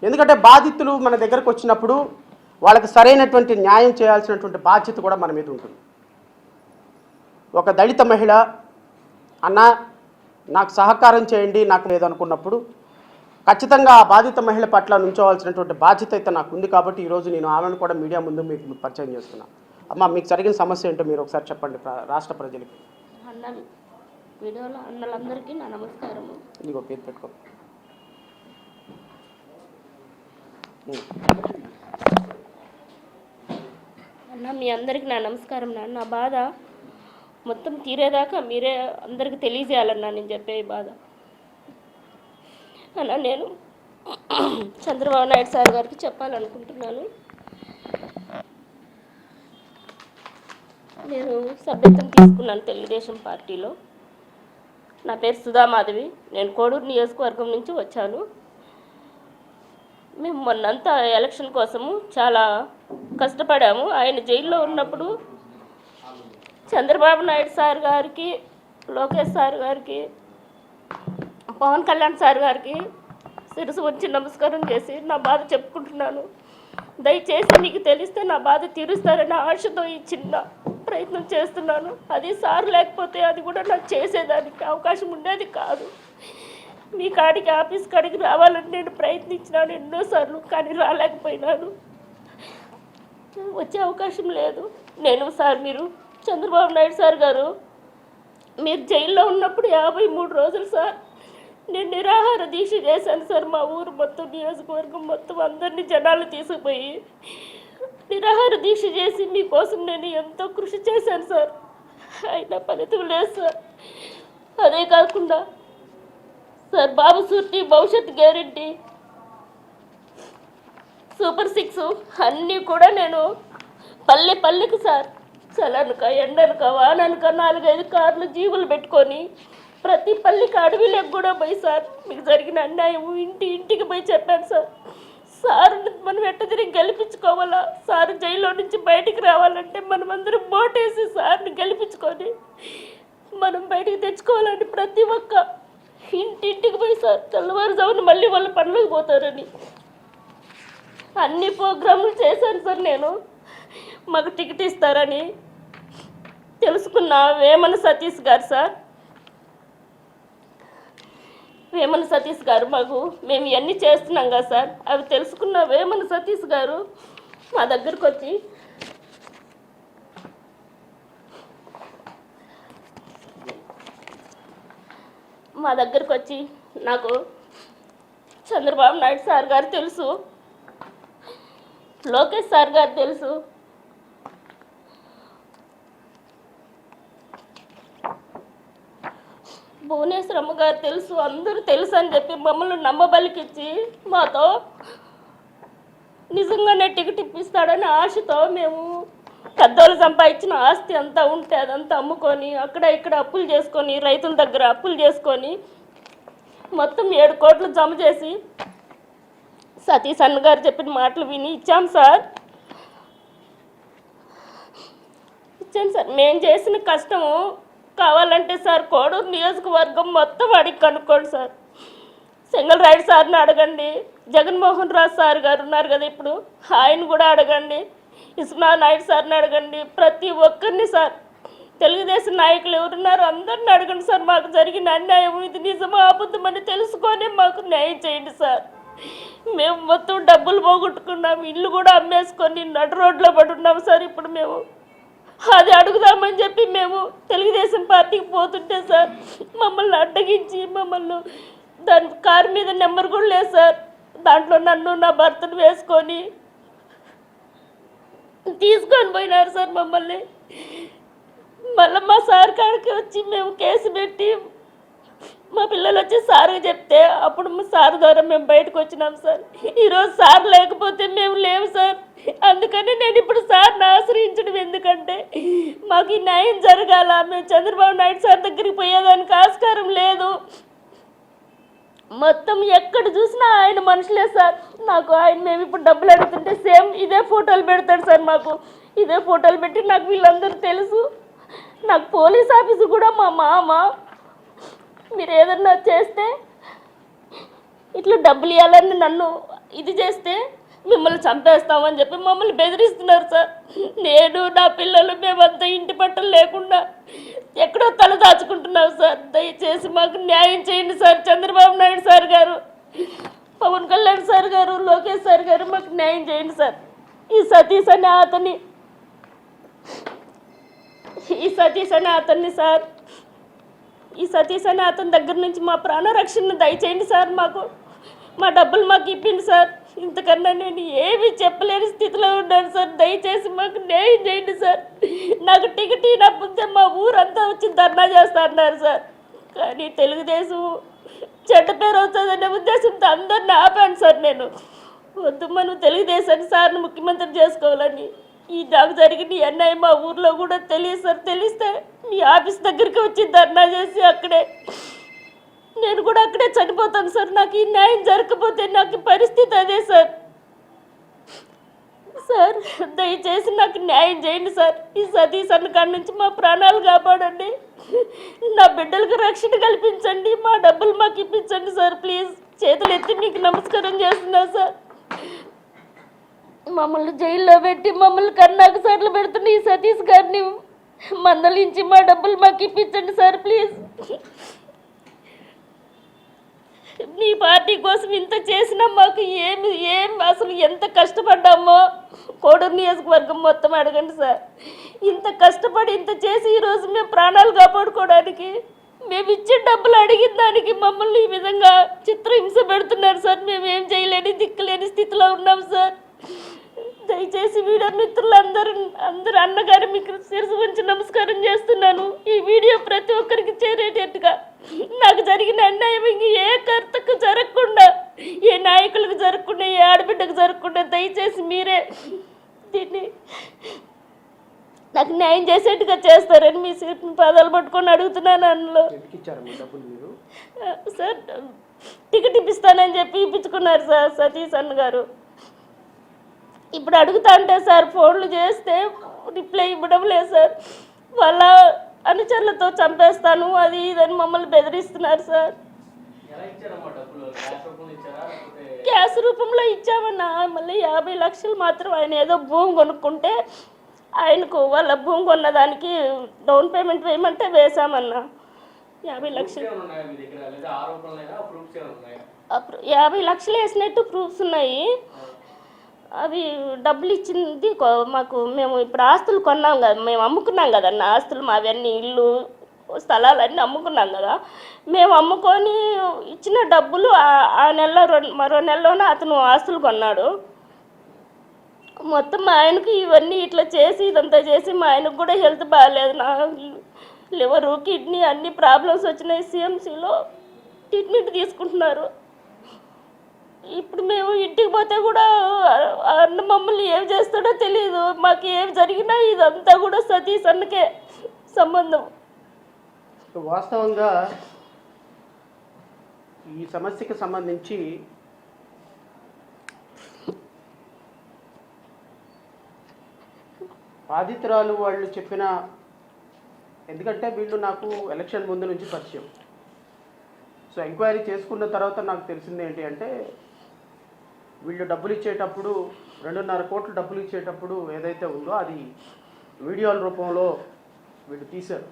ఎందుకంటే బాధితులు మన దగ్గరకు వచ్చినప్పుడు వాళ్ళకి సరైనటువంటి న్యాయం చేయాల్సినటువంటి బాధ్యత కూడా మన మీద ఉంటుంది. ఒక దళిత మహిళ అన్న నాకు సహకారం చేయండి నాకు లేదనుకున్నప్పుడు ఖచ్చితంగా ఆ బాధిత మహిళ పట్ల నుంచోవాల్సినటువంటి బాధ్యత అయితే నాకు ఉంది. కాబట్టి ఈరోజు నేను ఆమెను కూడా మీడియా ముందు మీకు పరిచయం చేస్తున్నాను. అమ్మ, మీకు జరిగిన సమస్య ఏంటో మీరు ఒకసారి చెప్పండి రాష్ట్ర ప్రజలకి. అన్న వీడియోలో అన్నలందరికీ నా నమస్కారము. ఇదిగో పేరు పెట్టుకో. అన్న మీ అందరికీ నా నమస్కారం. నా బాధ మొత్తం తీరేదాకా మీరే అందరికీ తెలియజేయాలన్నా నేను చెప్పే బాధ. అన్న నేను చంద్రబాబు నాయుడు సార్ గారికి చెప్పాలనుకుంటున్నాను. నేను సభ్యత్వం తీసుకున్నాను తెలుగుదేశం పార్టీలో. నా పేరు సుధామాధవి. నేను కోడూరు నియోజకవర్గం నుంచి వచ్చాను. మేము మొన్నంతా ఎలక్షన్ కోసము చాలా కష్టపడాము. ఆయన జైల్లో ఉన్నప్పుడు చంద్రబాబు నాయుడు సార్ గారికి, లోకేష్ సార్ గారికి, పవన్ కళ్యాణ్ సార్ గారికి శిరసు వచ్చి నమస్కారం చేసి నా బాధ చెప్పుకుంటున్నాను. దయచేసి మీకు తెలిస్తే నా బాధ తీరుస్తారనే ఆశతో ఈ చిన్న ప్రయత్నం చేస్తున్నాను. అది సార్ లేకపోతే అది కూడా నాకు చేసేదానికి అవకాశం ఉండేది కాదు. మీ కాడికి ఆఫీస్ కాడికి రావాలని నేను ప్రయత్నించినాను ఎన్నోసార్లు, కానీ రాలేకపోయినాను. వచ్చే అవకాశం లేదు. నేను సార్ మీరు చంద్రబాబు నాయుడు సార్ గారు మీరు జైల్లో ఉన్నప్పుడు 53 రోజులు సార్ నేను నిరాహార దీక్ష చేశాను సార్. మా ఊరు మొత్తం నియోజకవర్గం మొత్తం అందరినీ జనాలు తీసుకుపోయి నిరాహార దీక్ష చేసి మీకోసం నేను ఎంతో కృషి చేశాను సార్. అయినా ఫలితం లేదు సార్. అదే కాకుండా సార్ బాబు సూర్తి భవిష్యత్ గ్యారెంటీ సూపర్ 6 అన్నీ కూడా నేను పల్లెకి సార్ చలనక ఎండనక వాననక 4-5 కార్లు జీవులు పెట్టుకొని ప్రతి పల్లెకి అడవిలోకి కూడా పోయి సార్ మీకు జరిగిన అన్యాయం ఇంటికి పోయి చెప్పాను సార్. సార్ మనం ఎట్ట తిరిగి గెలిపించుకోవాలా, సార్ జైల్లో నుంచి బయటికి రావాలంటే మనం అందరం ఓటేసి సార్ని గెలిపించుకొని మనం బయటికి తెచ్చుకోవాలని ప్రతి ఒక్క ఇంటికి పోయి సార్ తెల్లవారుజామున మళ్ళీ వాళ్ళ పనులకు పోతారని అన్ని ప్రోగ్రాములు చేశాను సార్. నేను మాకు టికెట్ ఇస్తారని తెలుసుకున్న వేమన సతీష్ గారు సార్, వేమన సతీష్ గారు మాకు మేము ఇవన్నీ చేస్తున్నాం కదా సార్, అవి తెలుసుకున్న వేమన సతీష్ గారు మా దగ్గరకు వచ్చి నాకు చంద్రబాబు నాయుడు సార్ గారు తెలుసు, లోకేష్ సార్ గారు తెలుసు, భువనేశ్వరమ్మ గారు తెలుసు, అందరూ తెలుసు అని చెప్పి మమ్మల్ని నమ్మబలికిచ్చి మాతో నిజంగానే టికెట్ ఇప్పిస్తాడని ఆశతో మేము పెద్దోళ్ళు సంపాదించిన ఆస్తి అంతా ఉంటే అదంతా అమ్ముకొని అక్కడ ఇక్కడ అప్పులు చేసుకొని రైతుల దగ్గర అప్పులు చేసుకొని మొత్తం 7 కోట్లు జమ చేసి సతీష్ అన్న గారు చెప్పిన మాటలు విని ఇచ్చాం సార్. మేము చేసిన కష్టము కావాలంటే సార్ కోడూరు నియోజకవర్గం మొత్తం అడిగి కనుక్కోండి సార్. సింగల్ రైడ్ సార్ని అడగండి, జగన్మోహన్ రావు సార్ గారు ఉన్నారు కదా ఇప్పుడు ఆయన కూడా అడగండి, ఇస్నా నాయుడు సార్ని అడగండి, ప్రతి ఒక్కరిని సార్ తెలుగుదేశం నాయకులు ఎవరున్నారు అందరిని అడగండి సార్. మాకు జరిగిన అన్యాయం ఇది నిజమా అబద్ధమని తెలుసుకొని మాకు న్యాయం చేయండి సార్. మేము మొత్తం డబ్బులు పోగొట్టుకున్నాము, ఇల్లు కూడా అమ్మేసుకొని నడు రోడ్లో పడి ఉన్నాము సార్. ఇప్పుడు మేము అది అడుగుదామని చెప్పి మేము తెలుగుదేశం పార్టీకి పోతుంటే సార్ మమ్మల్ని అడ్డగించి మమ్మల్ని దాని కారు మీద నెంబర్ కూడా లేదు సార్, దాంట్లో నన్ను నా భర్తను వేసుకొని తీసుకొని పోయినారు సార్ మమ్మల్ని. మళ్ళీ మా సార్ కాడికి వచ్చి మేము కేసు పెట్టి మా పిల్లలు వచ్చి సార్కి చెప్తే అప్పుడు మా సార్ ద్వారా మేము బయటకు వచ్చినాం సార్. ఈరోజు సార్ లేకపోతే మేము లేవు సార్. అందుకని నేను ఇప్పుడు సార్ని ఆశ్రయించడం ఎందుకంటే మాకు ఈ న్యాయం జరగాల. మేము చంద్రబాబు నాయుడు సార్ దగ్గరికి పోయేదానికి ఆస్కారం లేదు. మొత్తం ఎక్కడ చూసినా ఆయన మనుషులే సార్. నాకు ఆయన మేము ఇప్పుడు డబ్బులు అడుగుతుంటే సేమ్ ఇదే ఫోటోలు పెడతాడు సార్. మాకు ఇదే ఫోటోలు పెట్టి నాకు వీళ్ళందరూ తెలుసు. నాకు పోలీస్ ఆఫీసర్ కూడా మా మామ మీరు ఏదన్నా చేస్తే ఇట్లా డబ్బులు ఇవ్వాలని నన్ను ఇది చేస్తే మిమ్మల్ని చంపేస్తామని చెప్పి మమ్మల్ని బెదిరిస్తున్నారు సార్. నేను నా పిల్లలు మేమంతా ఇంటి పట్టలు లేకుండా ఎక్కడో తల దాచుకుంటున్నాం సార్. దయచేసి మాకు న్యాయం చేయండి సార్. చంద్రబాబు నాయుడు సార్ గారు, పవన్ కళ్యాణ్ సార్ గారు, లోకేష్ సార్ గారు మాకు న్యాయం చేయండి సార్. ఈ సతీష్ అనే అతన్ని సార్, ఈ సతీష్ అనే అతని దగ్గర నుంచి మా ప్రాణరక్షణ దయచేయండి సార్. మాకు మా డబ్బులు మాకు ఇప్పిండి సార్. ఇంతకన్నా నేను ఏమీ చెప్పలేని స్థితిలో ఉన్నాను సార్. దయచేసి మాకు న్యాయం చేయండి సార్. నాకు టికెట్ ఇవ్వకపోతే మా ఊరంతా వచ్చి ధర్నా చేస్తా అన్నారు సార్. కానీ తెలుగుదేశం చెడ్డ పేరు అవుతుందనే ఉద్దేశంతో అందరిని ఆపాను సార్. నేను వద్దు, మనం తెలుగుదేశాన్ని సార్ని ముఖ్యమంత్రి చేసుకోవాలని. ఈ నాకు జరిగిన ఈ అన్యాయం మా ఊర్లో కూడా తెలియదు సార్. తెలిస్తే మీ ఆఫీస్ దగ్గరికి వచ్చి ధర్నా చేసి అక్కడే నేను కూడా అక్కడే చనిపోతాను సార్. నాకు ఈ న్యాయం జరగకపోతే నాకు పరిస్థితి అదే సార్. సార్ దయచేసి నాకు న్యాయం చేయండి సార్. ఈ సతీష్ అన్న కాడి నుంచి మా ప్రాణాలు కాపాడండి. నా బిడ్డలకు రక్షణ కల్పించండి. మా డబ్బులు మాకు ఇప్పించండి సార్. ప్లీజ్ చేతులు ఎత్తి మీకు నమస్కారం చేస్తున్నా సార్. మమ్మల్ని జైల్లో పెట్టి మమ్మల్ని కర్ణాకు సార్లు పెడుతున్న ఈ సతీష్ గారిని మందలించి మా డబ్బులు మాకు ఇప్పించండి సార్. ప్లీజ్ మీ పార్టీ కోసం ఇంత చేసినా మాకు ఏం అసలు ఎంత కష్టపడ్డామో కోడూరు నియోజకవర్గం మొత్తం అడగండి సార్. ఇంత కష్టపడి ఇంత చేసి ఈరోజు మేము ప్రాణాలు కాపాడుకోవడానికి మేము ఇచ్చే డబ్బులు అడిగిన దానికి మమ్మల్ని ఈ విధంగా చిత్రహింస పెడుతున్నారు సార్. మేము ఏం చేయలేని దిక్కులేని స్థితిలో ఉన్నాం సార్. దయచేసి వీడియో మిత్రులందరూ అన్నగారు మీకు శిరసు ఉంచి నమస్కారం చేస్తున్నాను. ఈ వీడియో ప్రతి ఒక్కరికి చేరేటట్టుగా నాకు జరిగిన అన్యాయం ఇంక ఏ కర్తకు జరగకుండా, ఏ నాయకులకు జరగకుండా, ఏ ఆడబిడ్డకు జరగకుండా దయచేసి మీరే దీన్ని నాకు న్యాయం చేసేట్టుగా చేస్తారని మీ పాదాలు పట్టుకొని అడుగుతున్నాను. అందులో సార్ టికెట్ ఇప్పిస్తానని చెప్పి ఇప్పించుకున్నారు సార్ సతీష్ అన్న గారు. ఇప్పుడు అడుగుతా అంటే సార్ ఫోన్లు చేస్తే రిప్లై ఇవ్వడం లేదు సార్. వాళ్ళ అనుచరులతో చంపేస్తాను అది ఇదని మమ్మల్ని బెదిరిస్తున్నారు సార్. క్యాష్ రూపంలో ఇచ్చామన్నా. మళ్ళీ 50 లక్షలు మాత్రం ఆయన ఏదో భూమి కొనుక్కుంటే ఆయనకు వాళ్ళ భూమి కొన్నదానికి డౌన్ పేమెంట్ వేయమంటే వేసామన్నా. 50 లక్షలు 50 లక్షలు వేసినట్టు ప్రూఫ్స్ ఉన్నాయి. అవి డబ్బులు ఇచ్చింది మాకు. మేము ఇప్పుడు ఆస్తులు కొన్నాం కదా, మేము అమ్ముకున్నాం కదన్న ఆస్తులు మావన్నీ, ఇల్లు స్థలాలన్నీ అమ్ముకున్నాం కదా. మేము అమ్ముకొని ఇచ్చిన డబ్బులు ఆ నెలలో మరో నెలలోనే అతను ఆస్తులు కొన్నాడు. మొత్తం మా ఆయనకు ఇవన్నీ ఇట్లా చేసి ఇదంతా చేసి మా ఆయనకు కూడా హెల్త్ బాగాలేదు. నా లివరు కిడ్నీ అన్ని ప్రాబ్లమ్స్ వచ్చినాయి. సిఎంసిలో ట్రీట్మెంట్ తీసుకుంటున్నారు. ఇప్పుడు మేము ఇంటికి పోతే కూడా అన్న మమ్మల్ని ఏం చేస్తాడో తెలియదు. మాకు ఏం జరిగినా ఇదంతా కూడా సతీష్ అన్నకే సంబంధం. వాస్తవంగా ఈ సమస్యకి సంబంధించి బాధితురాలు వాళ్ళు చెప్పిన, ఎందుకంటే వీళ్ళు నాకు ఎలక్షన్ ముందు నుంచి పరిచయం. సో ఎంక్వైరీ చేసుకున్న తర్వాత నాకు తెలిసింది ఏంటి అంటే, వీళ్ళు డబ్బులు ఇచ్చేటప్పుడు 2.5 కోట్లు డబ్బులు ఇచ్చేటప్పుడు ఏదైతే ఉందో అది వీడియోల రూపంలో వీళ్ళు తీశారు.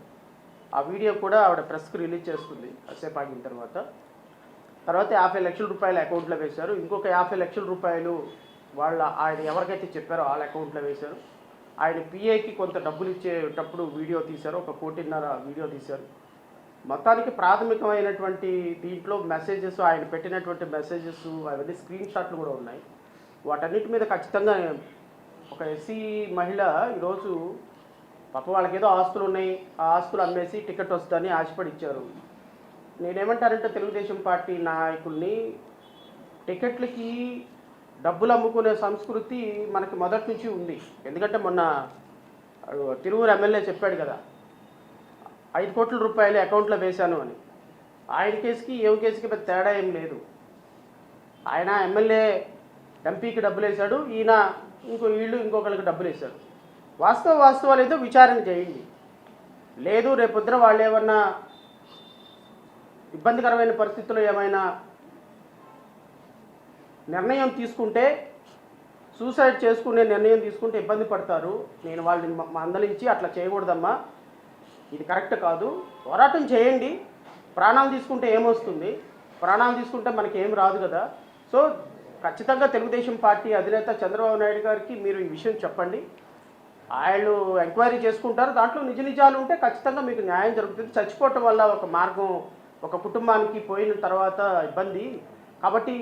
ఆ వీడియో కూడా ఆవిడ ప్రెస్కి రిలీజ్ చేస్తుంది కాసేపు ఆగిన తర్వాత 50 లక్షల రూపాయలు అకౌంట్లో వేశారు. ఇంకొక 50 లక్షల రూపాయలు ఆయన ఎవరికైతే చెప్పారో వాళ్ళ అకౌంట్లో వేశారు. ఆయన పిఏకి కొంత డబ్బులు ఇచ్చేటప్పుడు వీడియో తీశారు. 1.5 కోట్ల వీడియో తీశారు. మొత్తానికి ప్రాథమికమైనటువంటి దీంట్లో మెసేజెస్, ఆయన పెట్టినటువంటి మెసేజెస్ అవన్నీ స్క్రీన్ షాట్లు కూడా ఉన్నాయి. వాటన్నిటి మీద ఖచ్చితంగా ఒక ఎస్సీ మహిళ ఈరోజు పాప వాళ్ళకి ఏదో ఆస్తులు ఉన్నాయి, ఆ ఆస్తులు అమ్మేసి టికెట్ వస్తుందని ఆశపడి ఇచ్చారు. నేనేమంటానంటే తెలుగుదేశం పార్టీ నాయకుల్ని, టికెట్లకి డబ్బులు అమ్ముకునే సంస్కృతి మనకి మొదటి నుంచి ఉంది. ఎందుకంటే మొన్న తిరువురు ఎమ్మెల్యే చెప్పాడు కదా, 5 కోట్ల రూపాయలు అకౌంట్లో వేశాను అని. ఆయన కేసుకి ఏ కేసుకి పెద్ద తేడా ఏం లేదు. ఆయన ఎమ్మెల్యే ఎంపీకి డబ్బులు వేశాడు, ఈయన వీళ్ళు ఇంకొకరికి డబ్బులు వేశారు. వాస్తవాలు ఏదో విచారణ చేయండి. లేదు రేపొద్దున వాళ్ళు ఏమన్నా ఇబ్బందికరమైన పరిస్థితుల్లో ఏమైనా నిర్ణయం తీసుకుంటే సూసైడ్ చేసుకునే నిర్ణయం తీసుకుంటే ఇబ్బంది పడతారు. నేను వాళ్ళని మందలించి అట్లా చేయకూడదమ్మా, ఇది కరెక్ట్ కాదు, పోరాటం చేయండి, ప్రాణాలు తీసుకుంటే ఏమొస్తుంది, ప్రాణాలు తీసుకుంటే మనకి ఏం రాదు కదా. సో ఖచ్చితంగా తెలుగుదేశం పార్టీ అధినేత చంద్రబాబు నాయుడు గారికి మీరు ఈ విషయం చెప్పండి. వాళ్ళు ఎంక్వైరీ చేసుకుంటారు, దాంట్లో నిజ నిజాలు ఉంటే ఖచ్చితంగా మీకు న్యాయం జరుగుతుంది. చచ్చిపోవటం వల్ల ఒక మార్గం ఒక కుటుంబానికి పోయిన తర్వాత ఇబ్బంది కాబట్టి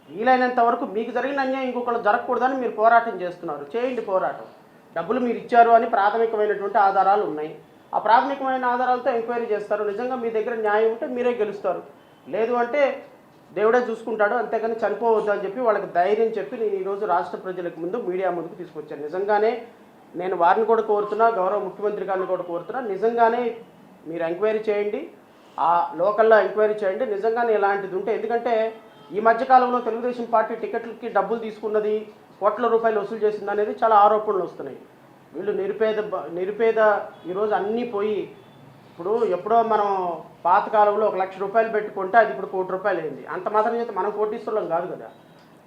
వీలైనంత వరకు మీకు జరిగిన అన్యాయం ఇంకొకళ్ళు జరగకూడదని మీరు పోరాటం చేస్తున్నారు, చేయండి పోరాటం. డబ్బులు మీరు ఇచ్చారు అని ప్రాథమికమైనటువంటి ఆధారాలు ఉన్నాయి, ఆ ప్రాథమికమైన ఆధారాలతో ఎంక్వైరీ చేస్తారు. నిజంగా మీ దగ్గర న్యాయం ఉంటే మీరే గెలుస్తారు, లేదు అంటే దేవుడే చూసుకుంటాడు, అంతేగాని చనిపోవద్దు అని చెప్పి వాళ్ళకి ధైర్యం చెప్పి నేను ఈరోజు రాష్ట్ర ప్రజలకు ముందు మీడియా ముందుకు తీసుకొచ్చాను. నిజంగానే నేను వారిని కూడా కోరుతున్నా, గౌరవ ముఖ్యమంత్రి గారిని కూడా కోరుతున్నా, నిజంగానే మీరు ఎంక్వైరీ చేయండి, ఆ లోకల్లో ఎంక్వైరీ చేయండి నిజంగానే ఇలాంటిది ఉంటే. ఎందుకంటే ఈ మధ్యకాలంలో తెలుగుదేశం పార్టీ టికెట్లకి డబ్బులు తీసుకున్నది, కోట్ల రూపాయలు వసూలు చేసింది అనేది చాలా ఆరోపణలు వస్తున్నాయి. వీళ్ళు నిరుపేద ఈరోజు అన్నీ పోయి, ఇప్పుడు ఎప్పుడో మనం పాతకాలంలో 1 లక్ష రూపాయలు పెట్టుకుంటే అది ఇప్పుడు 1 కోటి రూపాయలు అయింది. అంత మాత్రం చేస్తే మనం కోటీశ్వరులం కాదు కదా.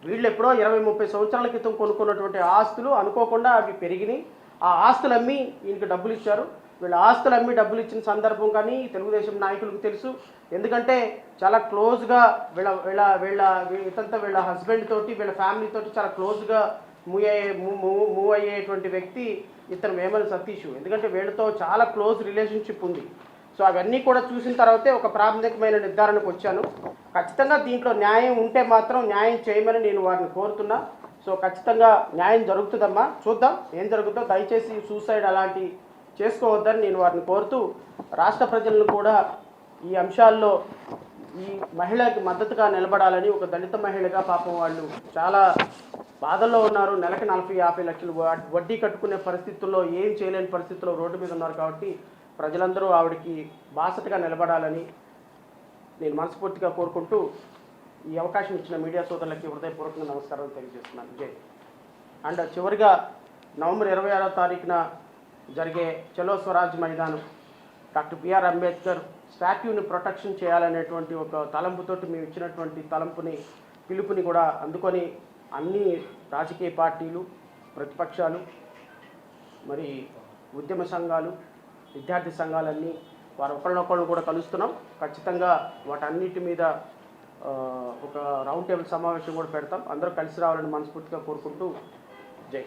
వీళ్ళు ఎప్పుడో 20-30 సంవత్సరాల క్రితం కొనుక్కున్నటువంటి ఆస్తులు అనుకోకుండా అవి పెరిగినాయి, ఆ ఆస్తులు అమ్మి ఈయనకి డబ్బులు ఇచ్చారు. వీళ్ళ ఆస్తులు అమ్మి డబ్బులు ఇచ్చిన సందర్భం కానీ తెలుగుదేశం నాయకులకు తెలుసు. ఎందుకంటే చాలా క్లోజ్గా వీళ్ళ హస్బెండ్ తోటి వీళ్ళ ఫ్యామిలీ తోటి చాలా క్లోజ్గా మూవ్ అయ్యేటువంటి వ్యక్తి ఇతను వేమల సతీష్. ఎందుకంటే వీళ్ళతో చాలా క్లోజ్ రిలేషన్షిప్ ఉంది. సో అవన్నీ కూడా చూసిన తర్వాతే ఒక ప్రాథమికమైన నిర్ధారణకు వచ్చాను. ఖచ్చితంగా దీంట్లో న్యాయం ఉంటే మాత్రం న్యాయం చేయమని నేను వారిని కోరుతున్నా. సో ఖచ్చితంగా న్యాయం జరుగుతుందమ్మా, చూద్దాం ఏం జరుగుతుందో. దయచేసి సూసైడ్ అలాంటి చేసుకోవద్దని నేను వారిని కోరుతూ, రాష్ట్ర ప్రజలను కూడా ఈ అంశాల్లో ఈ మహిళకి మద్దతుగా నిలబడాలని, ఒక దళిత మహిళగా పాపం వాళ్ళు చాలా బాధల్లో ఉన్నారు. నెలకి 40-50 లక్షలు వడ్డీ కట్టుకునే పరిస్థితుల్లో, ఏం చేయలేని పరిస్థితుల్లో రోడ్డు మీద ఉన్నారు. కాబట్టి ప్రజలందరూ ఆవిడకి బాసటగా నిలబడాలని నేను మనస్ఫూర్తిగా కోరుకుంటూ ఈ అవకాశం ఇచ్చిన మీడియా సోదరులకి హృదయపూర్వకంగా నమస్కారం తెలియజేస్తున్నాను. జై. అండ్ చివరిగా నవంబర్ 26వ తారీఖున జరిగే చలో స్వరాజ్ మైదానం డాక్టర్ బిఆర్ అంబేద్కర్ స్టాట్యూని ప్రొటెక్షన్ చేయాలనేటువంటి ఒక తలంపుతోటి మేము ఇచ్చినటువంటి పిలుపుని కూడా అందుకొని అన్ని రాజకీయ పార్టీలు, ప్రతిపక్షాలు, మరి ఉద్యమ సంఘాలు, విద్యార్థి సంఘాలన్నీ వారు ఒకళ్ళనొకళ్ళు కూడా కలుస్తున్నాం. ఖచ్చితంగా వాటన్నిటి మీద ఒక రౌండ్ టేబుల్ సమావేశం కూడా పెడతాం. అందరూ కలిసి రావాలని మనస్ఫూర్తిగా కోరుకుంటూ జై.